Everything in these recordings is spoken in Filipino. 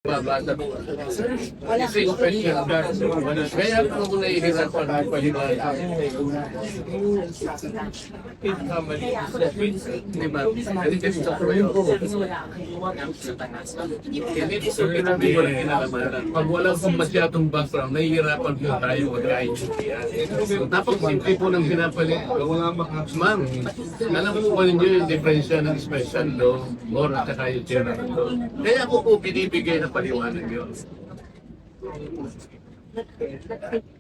Babasa mo. Kasi special ka. Kaya kung nahihirapan ang paliwanag. Di ba? Kasi ganito ko yun. Hindi ito kinabi ko lang kinalamanan. Pag walang masyadong background, nahihirapan po tayo mag-IGPR. Napag-simple po ng pinapalit. Ma'am, alam mo ba ninyo yung diferensya ng special law or at saka yung general law? Kaya ako po binibigay na paliwanag yun.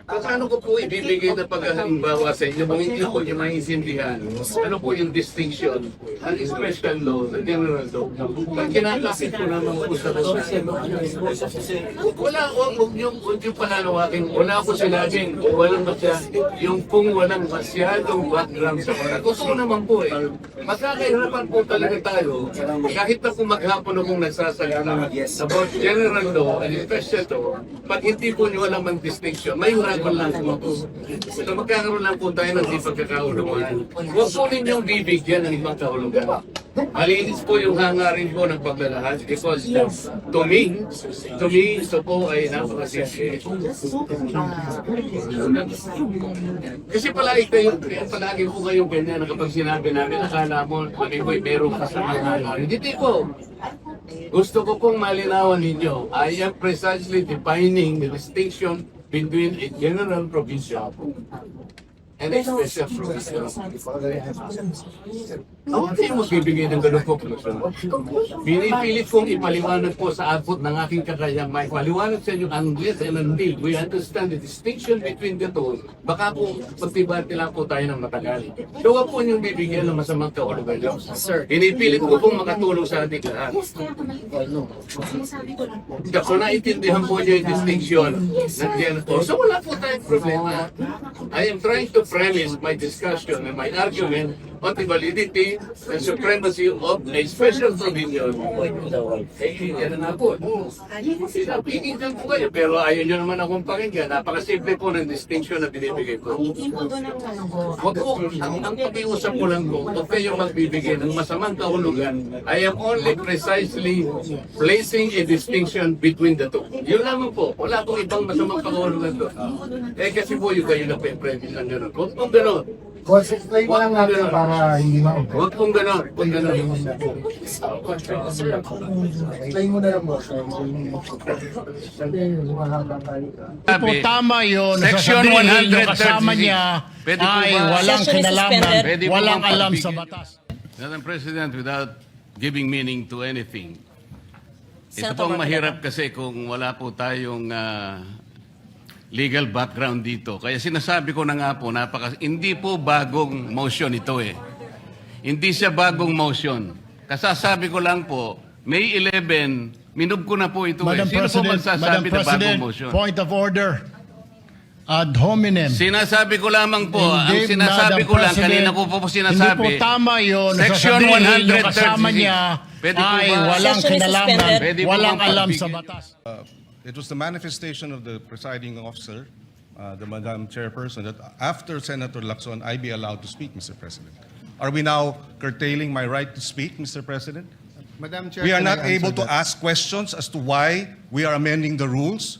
Paano ko po ibibigay na paghalimbawa sa inyo kung hindi ko yung maintindihan? Ano po yung distinction ng special law sa general law? Pag kinakapit ko naman po sa huwag yung palalawakin. Wala ko sinabing walang yung kung walang masyadong background sa mga. Gusto ko naman po magkakairapan po talaga tayo kahit na kung maghapon akong nagsasalita about general law and special law, pag hindi po nyo walang mang distinction, may hurapan lang po. So magkakaroon lang po tayo ng di pagkakaulugan. Huwag po ninyong bibigyan ng ibang kahulugan. Malinis po yung hangarin po ng paglalahad because to me, ito po ay napakasimple. Kasi palagi po kayong ganyan na kapag sinabi namin, akala mo, kami po'y meron kasamang hangarin. Hindi po. Gusto ko pong malinawan ninyo, I am precisely defining the distinction between a general provincial and a special provincial. Ako kayo magbibigay ng ganun po. Pinipilit kong ipaliwanag po sa abot ng aking kakayang may paliwanag sa inyo unless and until we understand the distinction between the two. Baka po magtibati lang po tayo ng matagal. So huwag po niyong bibigyan ng masamang kaulugan nyo. Pinipilit ko pong makatulong sa ating lahat. So naiintindihan po niyo yung distinction ng general. So wala po tayong problema. I am trying to premise my discussion and my argument on the validity and supremacy of a special provision. Yan na po. Pinapigil po kayo, pero ayaw nyo naman akong pakinggan. Napakasimple po ng distinction na binibigay ko. Wag po, ang pakiusap ko lang po, huwag kayong magbibigay ng masamang kahulugan. I am only precisely placing a distinction between the two. Yun lamang po. Wala pong ibang masamang kahulugan to. Kasi po yung kayo na premise ang gano'n. Huwag pong gano'n. Explain mo lang natin para hindi ma-okay. Huwag pong gano'n. Huwag gano'n. Explain mo na lang mo. Po tama yun. Section Sasabihin 136. yung kasama niya Pwede po ay ba? walang Session is kinalaman, suspended. Pwede po walang bang alam sa pagbigyan? batas. Madam President, without giving meaning to anything, ito Senator pong Marcoleta. mahirap kasi kung wala po tayong legal background dito. Kaya sinasabi ko na nga po, hindi po bagong motion ito eh. Hindi siya bagong motion. Kasasabi ko lang po, May 11, minub ko na po ito eh. Sino po magsasabi na bagong motion? Point of order. Ad hominem. Sinasabi ko lamang po, ang Hindi, sinasabi Madam ko lang, President, kanina ko po sinasabi. Hindi po tama yun. Section Sasabihin yung 136. kasama niya Pwede po ay ba? walang Session is kinalaman, suspended. Pwede po walang bang alam sa pagbigyan? batas. It was the manifestation of the presiding officer, the Madam Chairperson, that after Senator Lacson, I be allowed to speak, Mr. President. Are we now curtailing my right to speak, Mr. President? Madam Chair, We are can not I answer able to that? ask questions as to why we are amending the rules.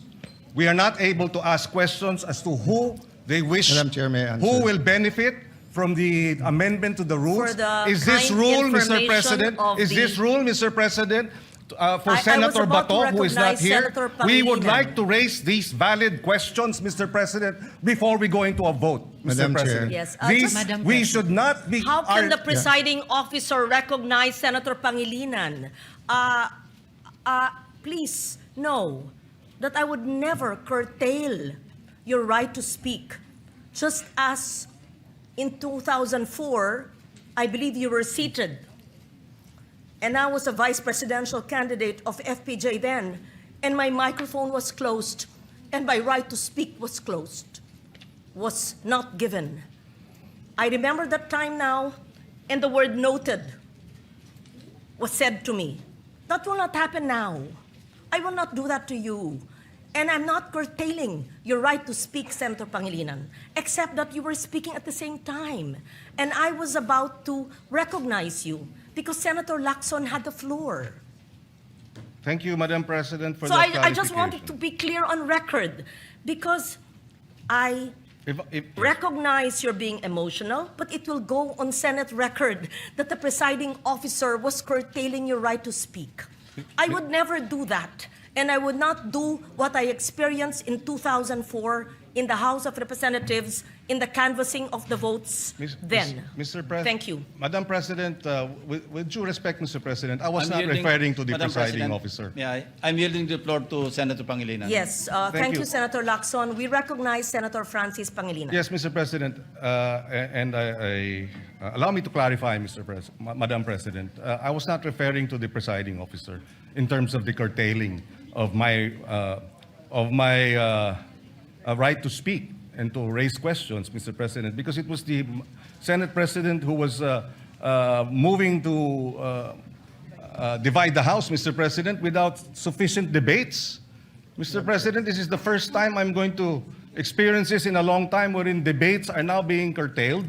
We are not able to ask questions as to who they wish, Madam Chair, may I answer? who will benefit from the amendment to the rules. For the Is this kind rule, Mr. information President? of Is this the- rule, Mr. President? For I was Senator about to Bato, who is not recognize here, Senator we would Pangilinan. like to raise these valid questions, Mr. President, before we go into a vote, Mr. Madam Chair. President. Yes, These, Madam we should not be. How can the our- presiding officer recognize Senator Pangilinan? Please know that I would never curtail your right to speak. Just as in 2004, I believe you were seated, and I was a vice presidential candidate of FPJ then, and my microphone was closed, and my right to speak was closed, was not given. I remember that time now, and the word noted was said to me. That will not happen now. I will not do that to you. And I'm not curtailing your right to speak, Senator Pangilinan, except that you were speaking at the same time. And I was about to recognize you because Senator Lacson had the floor. Thank you, Madam President, for So that I just wanted to clarification. be clear on record because I If- recognize you're being emotional, but it will go on Senate record that the presiding officer was curtailing your right to speak. I would never do that. And I would not do what I experienced in 2004 in the House of Representatives in the canvassing of the votes then. Mr. President. Thank you. Madam President, with due respect, Mr. President, I was I'm not yielding- referring to the Madam presiding President, officer. Yeah, I'm yielding the floor to Senator Pangilinan. Yes, Thank thank you, you. Senator Lacson. We recognize Senator Francis Pangilinan. Yes, Mr. President, and allow me to clarify, Madam President. I was not referring to the presiding officer in terms of the curtailing of my right to speak and to raise questions, Mr. President, because it was the Senate President who was moving to divide the House, Mr. President, without sufficient debates. Mr. President, this is the first time I'm going to experience this in a long time wherein debates are now being curtailed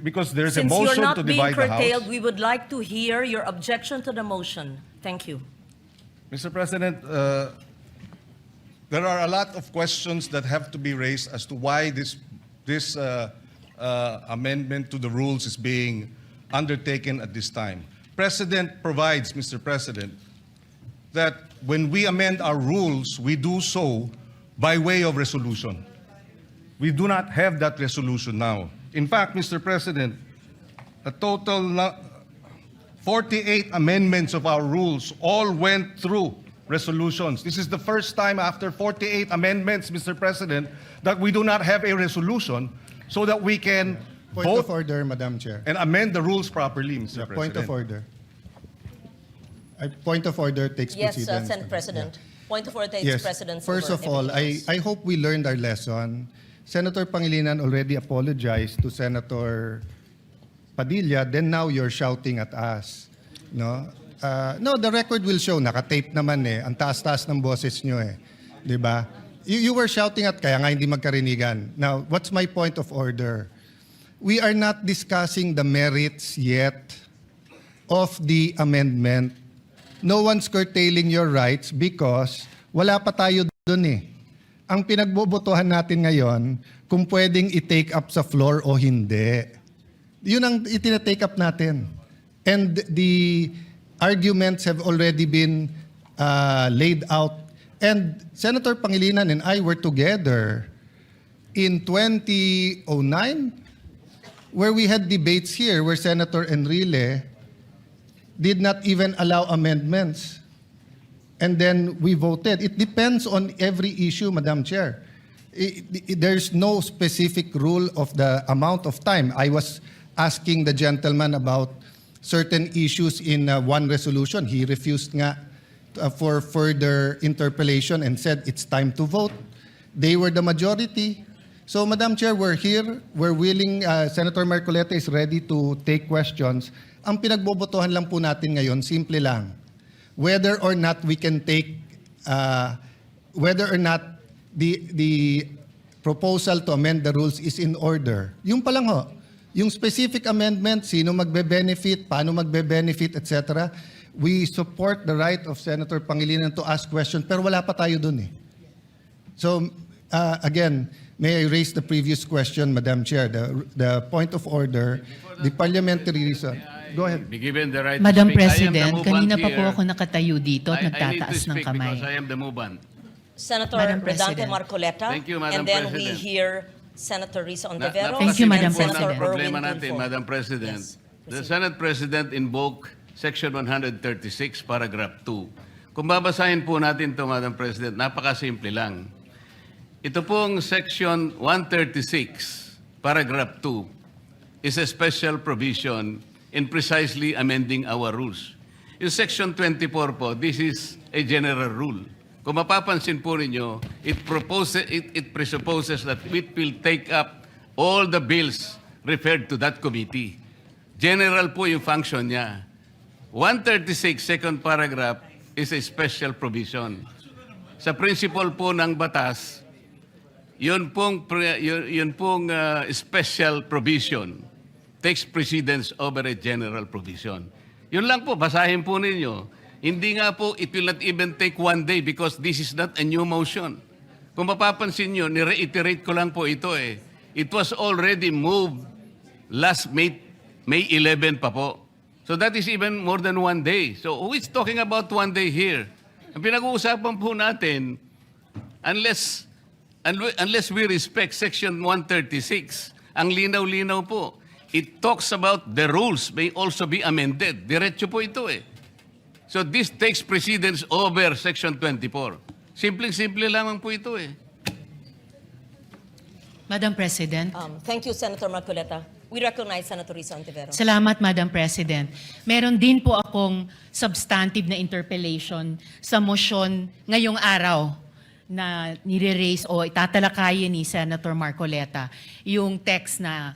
because there's a Since you're motion not to being divide the House. curtailed, we would like to hear your objection to the motion. Thank you. Mr. President, there are a lot of questions that have to be raised as to why this amendment to the rules is being undertaken at this time. Precedent provides, Mr. President, that when we amend our rules, we do so by way of resolution. We do not have that resolution now. In fact, Mr. President, a total 48 amendments of our rules all went through resolutions. This is the first time after 48 amendments, Mr. President, that we do not have a resolution so that we can Point vote of order, Madam Chair. and amend the rules properly, Mr. Yeah, President. point of order. Point of order takes Yes, precedence. Senate President. Point of order takes Yes. precedence First over of all, everything else. I hope we learned our lesson. Senator Pangilinan already apologized to Senator Padilla, then now you're shouting at us. No? No, the record will show, nakatape naman eh. Ang taas-taas ng boses nyo eh. Di ba? You were shouting at kaya nga hindi magkarinigan. Now, what's my point of order? We are not discussing the merits yet of the amendment. No one's curtailing your rights because wala pa tayo dun eh. Ang pinagbobotohan natin ngayon, kung pwedeng i-take up sa floor o hindi. Yun ang itina-take up natin. And the arguments have already been laid out. And Senator Pangilinan and I were together in 2009 where we had debates here where Senator Enrile did not even allow amendments. And then we voted. It depends on every issue, Madam Chair. There's no specific rule of the amount of time. I was asking the gentleman about certain issues in one resolution. He refused nga for further interpellation and said it's time to vote. They were the majority. So, Madam Chair, we're here. We're willing. Senator Marcoleta is ready to take questions. Ang pinagbobotohan lang po natin ngayon, simple lang. Whether or not we can take, whether or not the proposal to amend the rules is in order. Yung pa lang ho. Yung specific amendment, sino magbe-benefit, paano magbe-benefit, etc. We support the right of Senator Pangilinan to ask questions, pero wala pa tayo dun eh. So, again, may I raise the previous question, Madam Chair, the point of order, the parliamentary reason. Go ahead. Be given the right Madam to speak. I am the President, movant kanina pa po here. ako nakatayo dito I at need to nagtataas ng speak kamay. because I am the movant. Senator Madam Rodante President. Marcoleta. Thank you, Madam And then we President. hear Senator Risa Ontiveros. Thank you, and Madam Senator President. Problema Erwin natin, Tulfo. Madam President. Yes, The proceed. Senate President invoked Section 136, Paragraph 2. Kung babasahin po natin ito, Madam President, napakasimple lang. Ito pong Section 136, Paragraph 2, is a special provision in precisely amending our rules. In Section 24 po, this is a general rule. Kung mapapansin po ninyo, it presupposes that it will take up all the bills referred to that committee. General po yung function niya. 136, second paragraph, is a special provision. Sa principle po ng batas, yun pong special provision takes precedence over a general provision. Yun lang po, basahin po ninyo. Hindi nga po, it will not even take one day because this is not a new motion. Kung mapapansin nyo, ni-reiterate ko lang po ito eh. It was already moved last May 11 pa po. So that is even more than one day. So who is talking about one day here? Ang pinag-uusapan po natin, unless we respect Section 136, ang linaw-linaw po, it talks about the rules may also be amended. Diretso po ito eh. So this takes precedence over Section 24. Simpleng-simple lamang po ito eh. Madam President. Thank you, Senator Marcoleta. We recognize Senator Risa Ontiveros. Salamat, Madam President. Meron din po akong substantive na interpellation sa motion ngayong araw na nire-raise o itatalakayin ni Senator Marcoleta, yung text na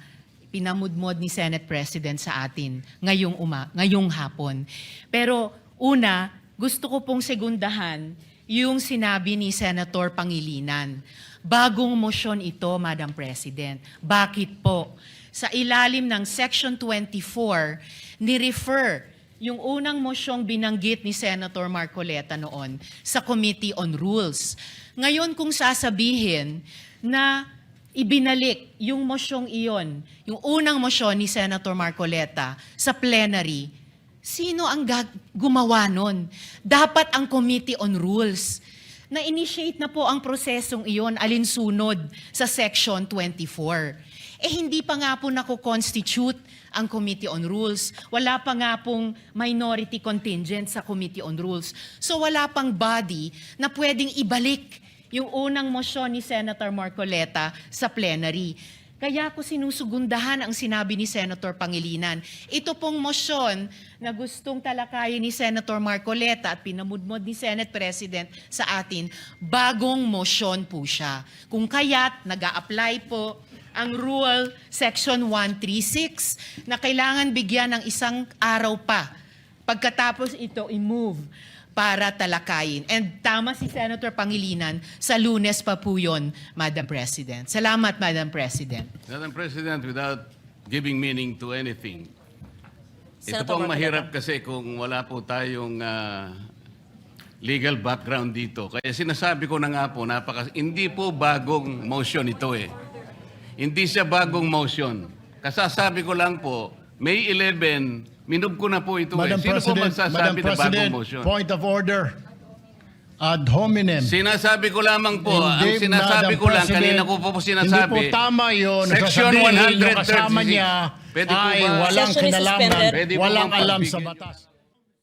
pinamudmod ni Senate President sa atin ngayong hapon. Pero una, gusto ko pong segundahan yung sinabi ni Senator Pangilinan. Bagong motion ito, Madam President. Bakit po? Sa ilalim ng Section 24, ni-refer yung unang mosyong binanggit ni Senator Marcoleta noon sa Committee on Rules. Ngayon kung sasabihin na ibinalik yung mosyong iyon, yung unang mosyon ni Senator Marcoleta sa plenary, sino ang gumawa nun? Dapat ang Committee on Rules. Na-initiate na po ang prosesong iyon alinsunod sa Section 24. Hindi pa nga po nako-constitute ang Committee on Rules. Wala pa nga pong minority contingent sa Committee on Rules. So wala pang body na pwedeng ibalik yung unang mosyon ni Senator Marcoleta sa plenary. Kaya ko sinusugundahan ang sinabi ni Senator Pangilinan. Ito pong motion na gustong talakayin ni Senator Marcoleta at pinamudmod ni Senate President sa atin, bagong motion po siya. Kung kaya't nag-a-apply po ang Rule Section 136 na kailangan bigyan ng isang araw pa pagkatapos ito i-move para talakayin. And tama si Senator Pangilinan, sa Lunes pa po yun, Madam President. Salamat, Madam President. Madam President, without giving meaning to anything, ito Senator pong Marcoleta. mahirap kasi kung wala po tayong legal background dito. Kaya sinasabi ko na nga po, hindi po bagong motion ito eh. Hindi siya bagong motion. Kasasabi ko lang po, May 11, minub ko na po ito Madam eh. Sino po President, magsasabi na bagong motion? point of order. Ad hominem. Sinasabi ko lamang po, ang Hindi, sinasabi Madam ko lang, President, kanina ko po sinasabi. Hindi po tama yun. Section Sasabihin yung 136. kasama niya Pwede po ay ba? walang Session is kinalaman, suspended. Pwede po walang bang alam sa pagbigyan? batas.